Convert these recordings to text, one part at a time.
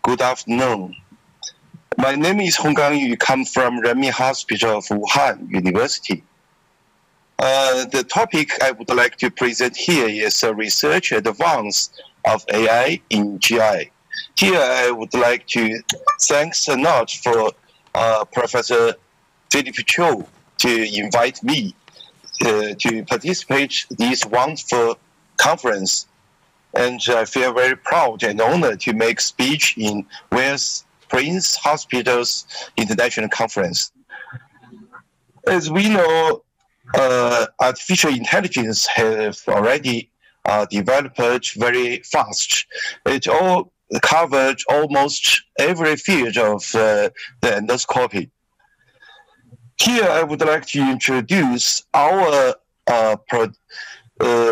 Good afternoon. My name is Honggang Yu, come from Renmin Hospital of Wuhan University. The topic I would like to present here is research advance of AI in GI. Here I would like to thank a lot for Professor Philip Cho to invite me to participate in this wonderful conference. And I feel very proud and honored to make speech in Wales Prince Hospital's International Conference. As we know, artificial intelligence has already developed very fast. It all covered almost every field of the endoscopy. Here, I would like to introduce our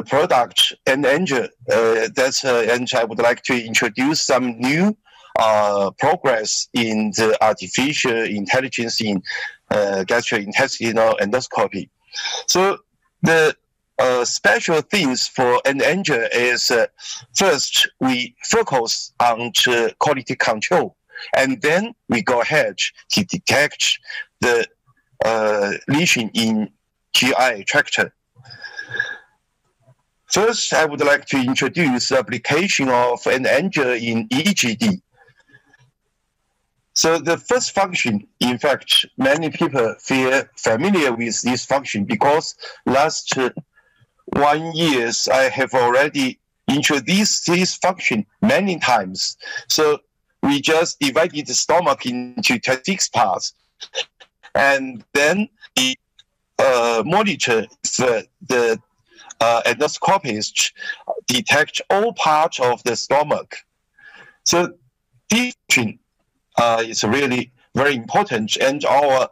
product N-Angel. And I would like to introduce some new progress in the artificial intelligence in gastrointestinal endoscopy. So the special things for N-Angel is first we focus on the quality control, and then we go ahead to detect the lesion in GI tract. First, I would like to introduce the application of N-Angel in EGD. So the first function, in fact, many people feel familiar with this function because last 1 year I have already introduced this function many times. So we just divided the stomach into 26 parts, and then we monitor the endoscopist detect all parts of the stomach. So this function is really very important, and our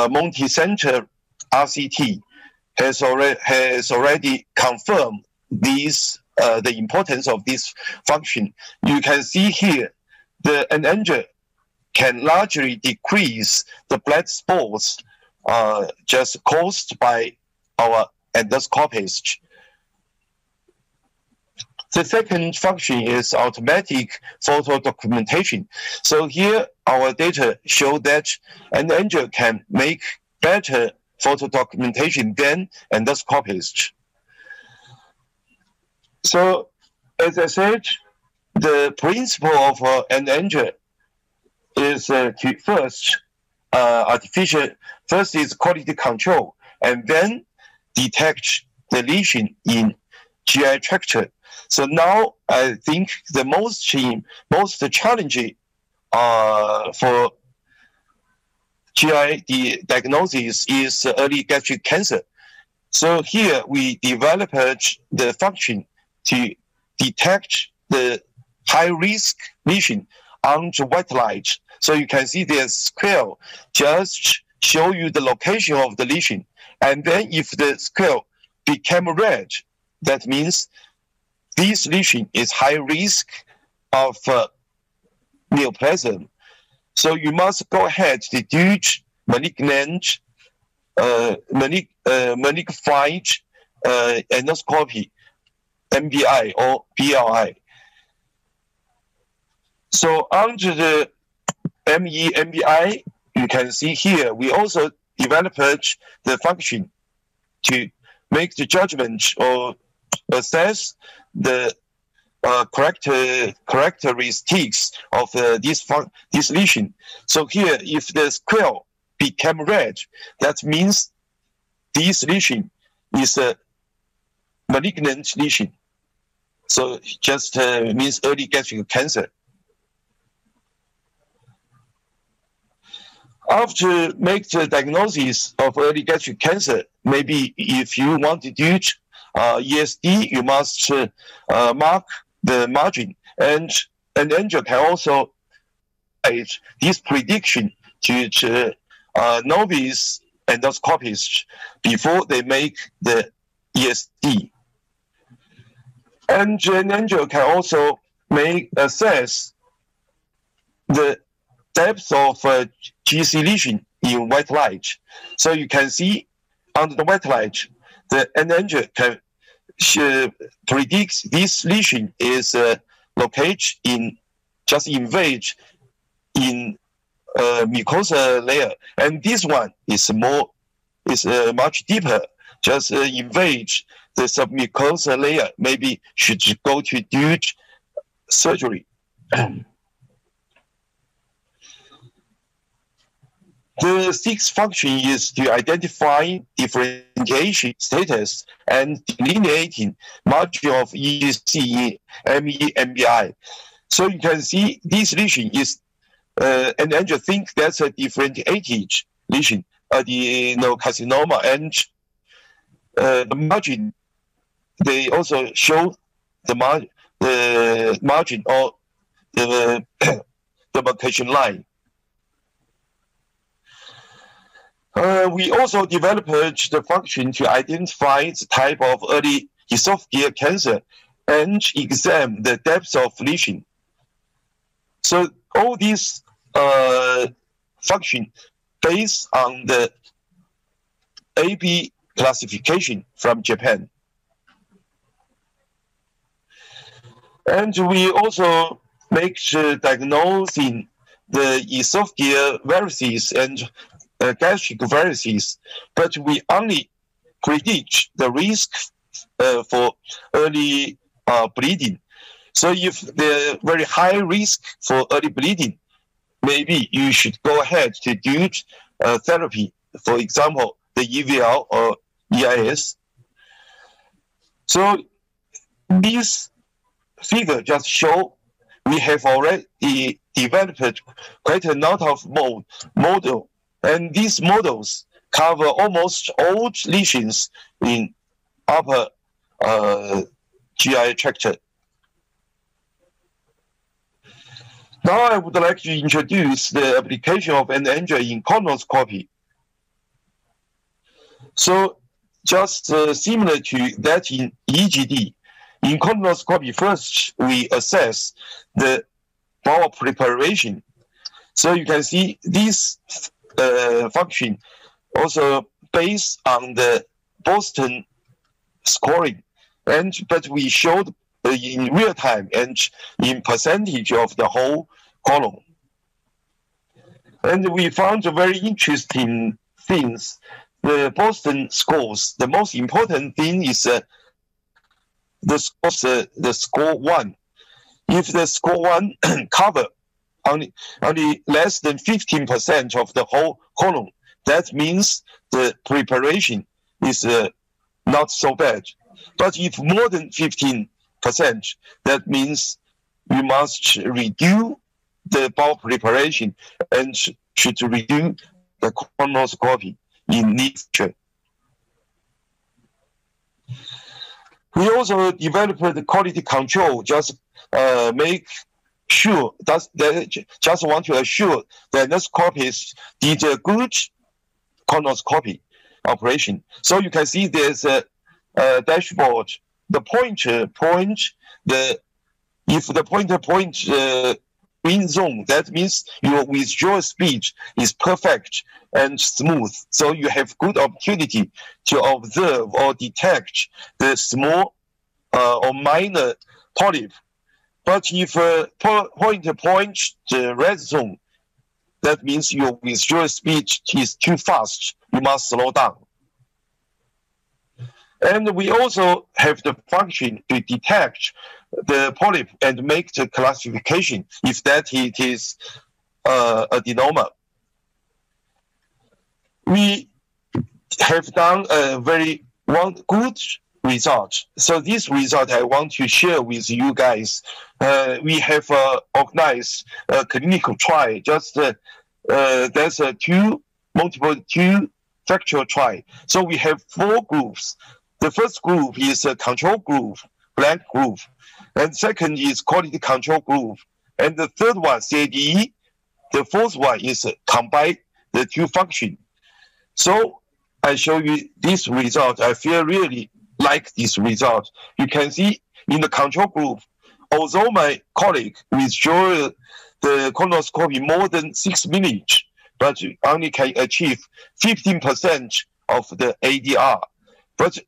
multi-center RCT has already confirmed this the importance of this function. You can see here the N-Angel can largely decrease the blood spots just caused by our endoscopist. The second function is automatic photo documentation. So here our data show that N-Angel can make better photo documentation than endoscopist. So as I said, the principle of N-Angel is to first first is quality control, and then detect the lesion in GI tract. So now I think the most challenging for GI diagnosis is early gastric cancer. So here we developed the function to detect the high-risk lesion on the white light. So you can see the square just show you the location of the lesion. And then if the square became red, that means this lesion is high risk of neoplasm. So you must go ahead to do malignant, magnified endoscopy, MBI or BLI. So under the MBI, you can see here, we also developed the function to make the judgment or assess the characteristics of this lesion. So here, if the square became red, that means this lesion is a malignant lesion. So just means early gastric cancer. After make the diagnosis of early gastric cancer, maybe if you want to do ESD, you must mark the margin, and N-Angel can also aid this prediction to novice endoscopists before they make the ESD. And N-Angel can also assess the depth of GC lesion in white light. So you can see under the white light, the N-Angel can predict this lesion is located in just invade in mucosa layer, and this one is much deeper, just invade the submucosal layer. Maybe should go to do surgery. The sixth function is to identify differentiation status and delineating margin of EGC in ME-MBI. So you can see this lesion is, and angel think that's a differentiated lesion, adenocarcinoma, and the margin, they also show the margin or the demarcation line. We also developed the function to identify the type of early esophageal cancer and examine the depth of lesion. So all these function based on the AB classification from Japan. And we also make diagnosing the esophageal varices and gastric varices, but we only predict the risk for early bleeding. So if the very high risk for early bleeding, maybe you should go ahead to do therapy, for example, the EVL or EIS. So this figure just show we have already developed quite a lot of model, and these models cover almost all lesions in upper GI tract. Now I would like to introduce the application of an angel in colonoscopy. So just similar to that in EGD, in colonoscopy, first we assess the bowel preparation. So you can see this function also based on the Boston scoring, but we showed in real time and in percentage of the whole colon. And we found very interesting things. The Boston scores, the most important thing is the score 1. If the score 1 cover only less than 15% of the whole colon, that means the preparation is not so bad. But if more than 15%, that means we must reduce the bowel preparation and should reduce the colonoscopy in future. We also developed the quality control, just make sure just want to assure that endoscopists did a good colonoscopy operation. So you can see there's a dashboard. The pointer point, if the pointer point green zone, that means your withdrawal speed is perfect and smooth. So you have good opportunity to observe or detect the small or minor polyp. But if pointer point the red zone, that means your withdrawal speed is too fast. You must slow down. And we also have the function to detect the polyp and make the classification if that it is adenoma. We have done a very good result. So this result I want to share with you guys. We have organized a clinical trial. Just there's a two factual trial. So we have 4 groups. The first group is a control group, blank group. And second is quality control group. And the third one, CADE. The fourth one is combine the 2 function. So I show you this result. I feel really like this result. You can see in the control group, although my colleague withdrew the colonoscopy more than 6 minutes, but only can achieve 15% of the ADR. But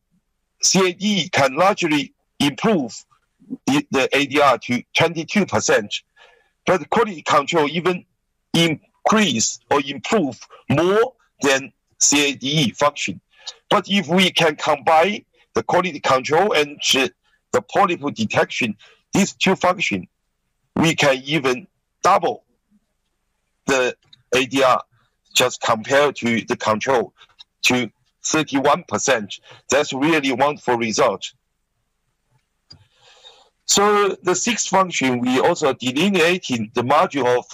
CAD can largely improve the ADR to 22%. but quality control even increase or improve more than CADE function. But if we can combine the quality control and the polyp detection, these two functions, we can even double the ADR just compared to the control to 31%. That's really wonderful result. So the sixth function, we also delineating the margin of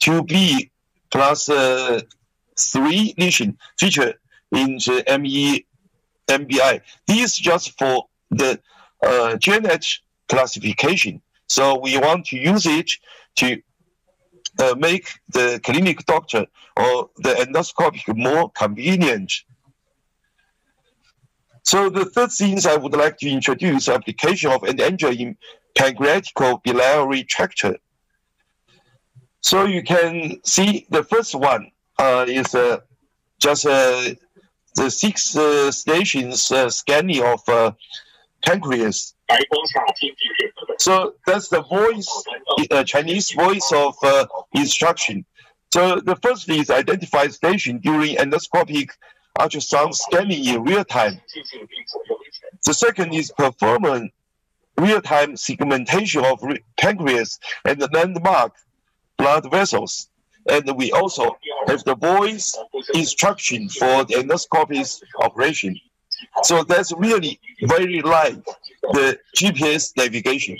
2B plus 3 lesion feature in the MBI. This is just for the genetic classification. So we want to use it to make the clinic doctor or the endoscopic more convenient. So the third thing I would like to introduce application of an angio in pancreatic biliary tract. So you can see the first one is just the 6 stations scanning of pancreas. So that's the voice, Chinese voice of instruction. So the first is identify station during endoscopic ultrasound scanning in real time. The second is perform real-time segmentation of pancreas and the landmark blood vessels. And we also have the voice instruction for the endoscopic operation. So that's really very like the GPS navigation.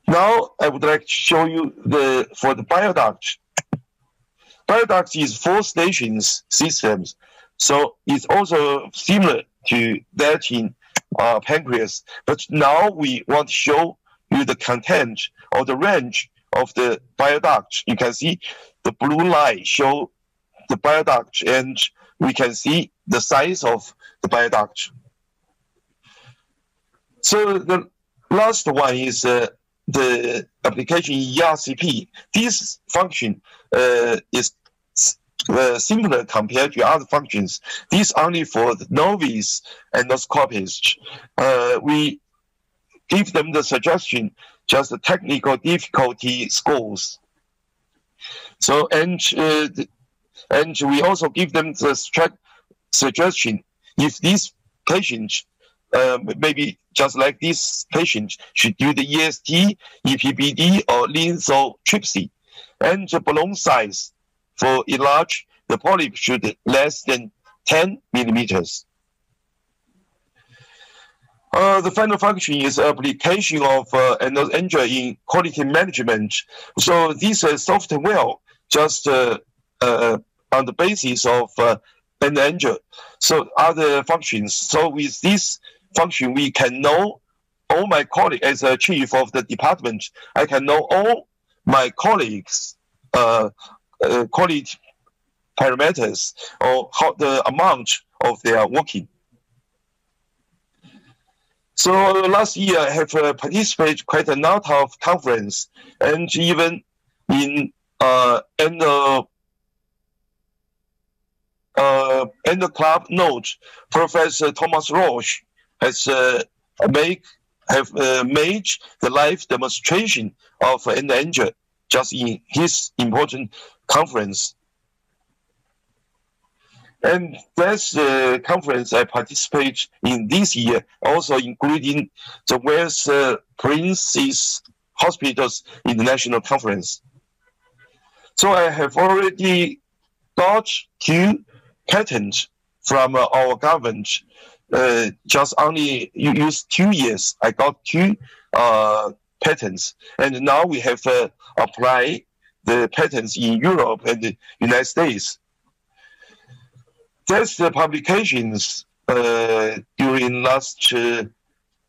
Now I would like to show you for the bioduct. Bioduct is 4 stations systems, so it's also similar to that in pancreas. But now we want to show you the content or the range of the bioduct. You can see the blue line show the bioduct, and we can see the size of the bioduct. So the last one is the application in ERCP. This function is similar compared to other functions. This only for the novice endoscopists. We give them the suggestion, just the technical difficulty scores. So and we also give them the suggestion if this patient maybe just like this patient should do the EST, EPBD, or lithotripsy, and the balloon size for enlarge the polyp should less than 10 millimeters. The final function is application of angio in quality management. So this software just on the basis of an angio. So other functions. So with this function, we can know all my colleagues as a chief of the department. I can know all my colleagues' quality parameters or how the amount of their working. So last year I have participated quite a lot of conference, and even in endo club note, Professor Thomas Roche has made the live demonstration of an angio just in his important conference. And that's the conference I participate in this year, also including the West Prince's Hospitals International Conference. So I have already got 2 patents from our government. Just only use 2 years. I got 2 patents, and now we have applied the patents in Europe and the United States. That's the publications during last 2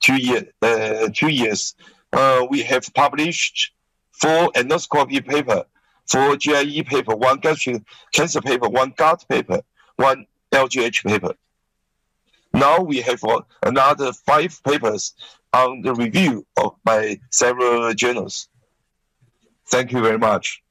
years. We have published 4 endoscopy paper, 4 GIE paper, 1 gastric cancer paper, 1 gut paper, 1 LGH paper. Now we have another 5 papers on the review by several journals. Thank you very much.